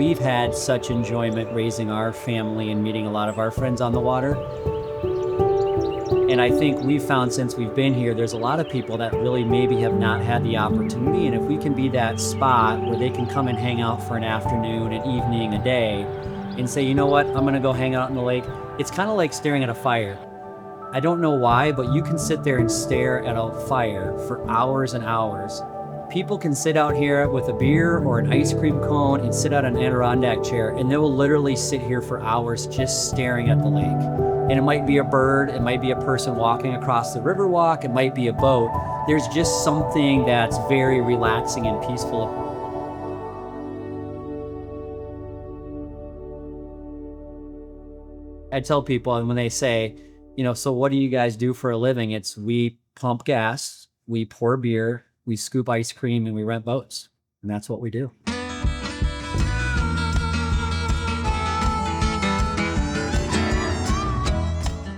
we've had such enjoyment raising our family and meeting a lot of our friends on the water. And I think we've found since we've been here, there's a lot of people that really maybe have not had the opportunity. And if we can be that spot where they can come and hang out for an afternoon, an evening, a day, and say, you know what, I'm gonna go hang out in the lake. It's kind of like staring at a fire. I don't know why, but you can sit there and stare at a fire for hours and hours. People can sit out here with a beer or an ice cream cone and sit out on an Adirondack chair, and they will literally sit here for hours just staring at the lake. And it might be a bird, it might be a person walking across the river walk, it might be a boat. There's just something that's very relaxing and peaceful. I tell people, and when they say, so what do you guys do for a living? It's we pump gas, we pour beer, we scoop ice cream, and we rent boats. And that's what we do.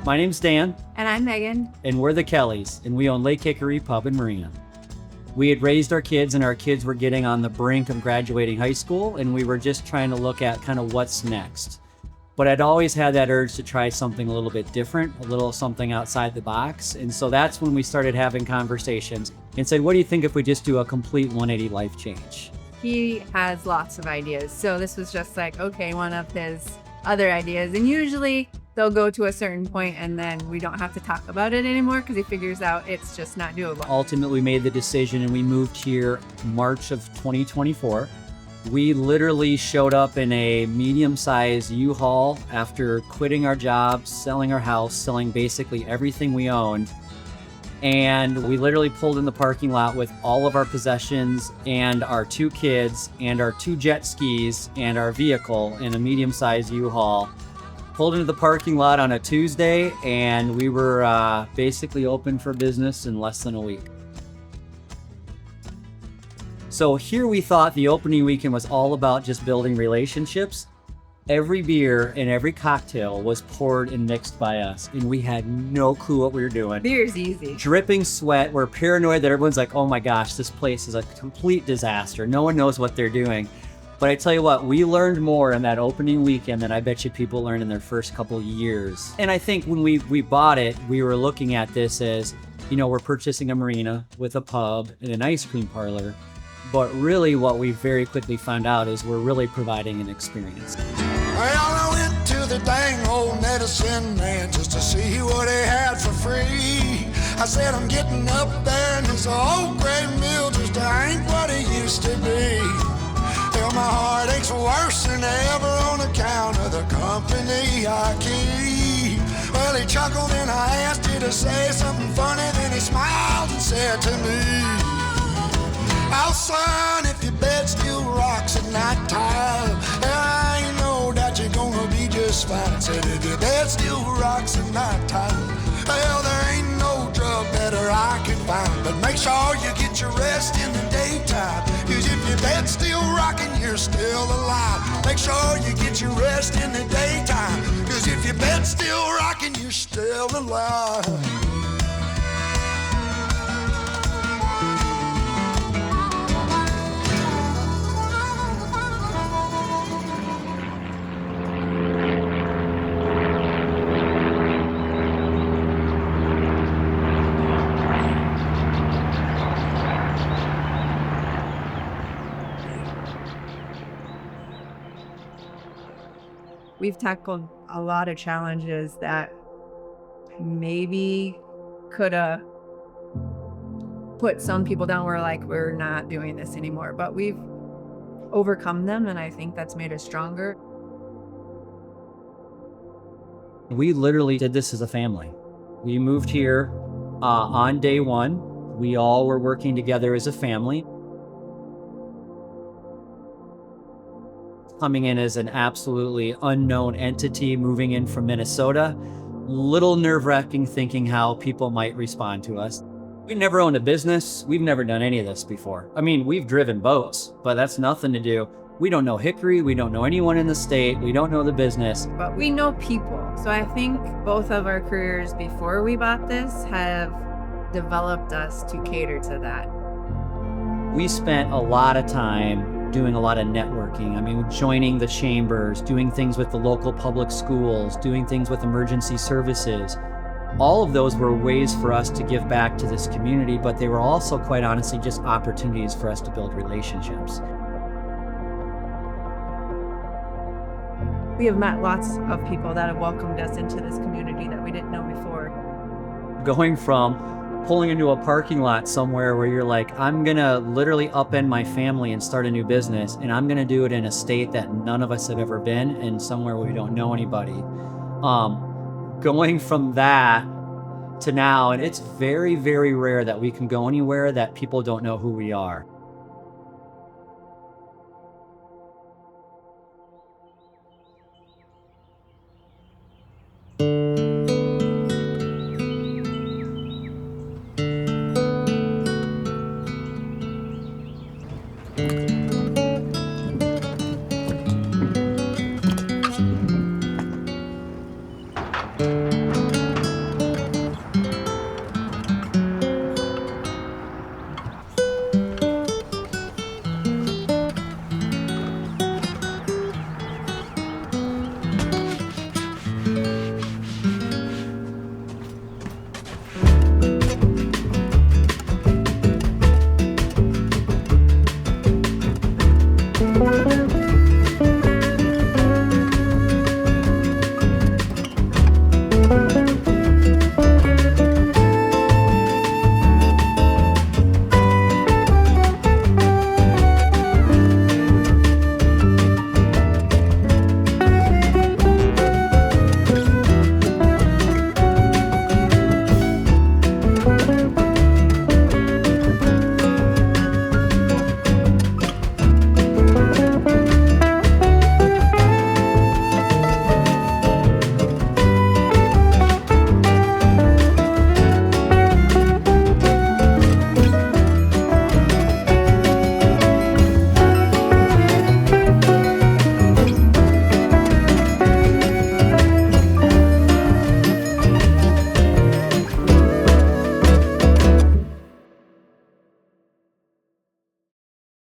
My name's Dan. And I'm Megan. And we're the Kellys, and we own Lake Hickory Pub in Marina. We had raised our kids, and our kids were getting on the brink of graduating high school, and we were just trying to look at kind of what's next. But I'd always had that urge to try something a little bit different, a little something outside the box. And so that's when we started having conversations and said, what do you think if we just do a complete 180 life change? He has lots of ideas. So this was just like, okay, one of his other ideas. And usually they'll go to a certain point and then we don't have to talk about it anymore because he figures out it's just not doable. Ultimately, we made the decision and we moved here March of 2024. We literally showed up in a medium-sized U-Haul after quitting our jobs, selling our house, selling basically everything we owned. And we literally pulled in the parking lot with all of our possessions and our 2 kids and our 2 jet skis and our vehicle in a medium-sized U-Haul. Pulled into the parking lot on a Tuesday, and we were basically open for business in less than a week. So here we thought the opening weekend was all about just building relationships. Every beer and every cocktail was poured and mixed by us, and we had no clue what we were doing. Beer's easy. Dripping sweat. We're paranoid that everyone's like, oh my gosh, this place is a complete disaster. No one knows what they're doing. But I tell you what, we learned more in that opening weekend than I bet you people learned in their first couple years. And I think when we bought it, we were looking at this as, we're purchasing a marina with a pub and an ice cream parlor. But really what we very quickly found out is we're really providing an experience. Well, I went to the dang old medicine man just to see what he had for free. I said, I'm getting up there and this old gray mill just ain't what it used to be. Well, my heart aches worse than ever on account of the company I keep. Well, he chuckled and I asked you to say something funny, then he smiled and said to me, oh, son, if your bed still rocks at night time, I ain't no doubt you're gonna be just fine. Said if your bed still rocks at night time, well, there ain't no drug better I can find. But make sure you get your rest in the daytime, 'cause if your bed's still rocking, you're still alive. Make sure you get your rest in the daytime, 'cause if your bed's still rocking, you're still alive. We've tackled a lot of challenges that maybe could have put some people down where like, we're not doing this anymore, but we've overcome them. And I think that's made us stronger. We literally did this as a family. We moved here on day one. We all were working together as a family. Coming in as an absolutely unknown entity, moving in from Minnesota, little nerve-wracking thinking how people might respond to us. We never owned a business. We've never done any of this before. I mean, we've driven boats, but that's nothing to do. We don't know Hickory. We don't know anyone in the state. We don't know the business. But we know people. So I think both of our careers before we bought this have developed us to cater to that. We spent a lot of time doing a lot of networking. I mean, joining the chambers, doing things with the local public schools, doing things with emergency services. All of those were ways for us to give back to this community, but they were also, quite honestly, just opportunities for us to build relationships. We have met lots of people that have welcomed us into this community that we didn't know before. Going from pulling into a parking lot somewhere where you're like, I'm gonna literally upend my family and start a new business, and I'm gonna do it in a state that none of us have ever been, and somewhere where we don't know anybody. Going from that to now, and it's very, very rare that we can go anywhere that people don't know who we are.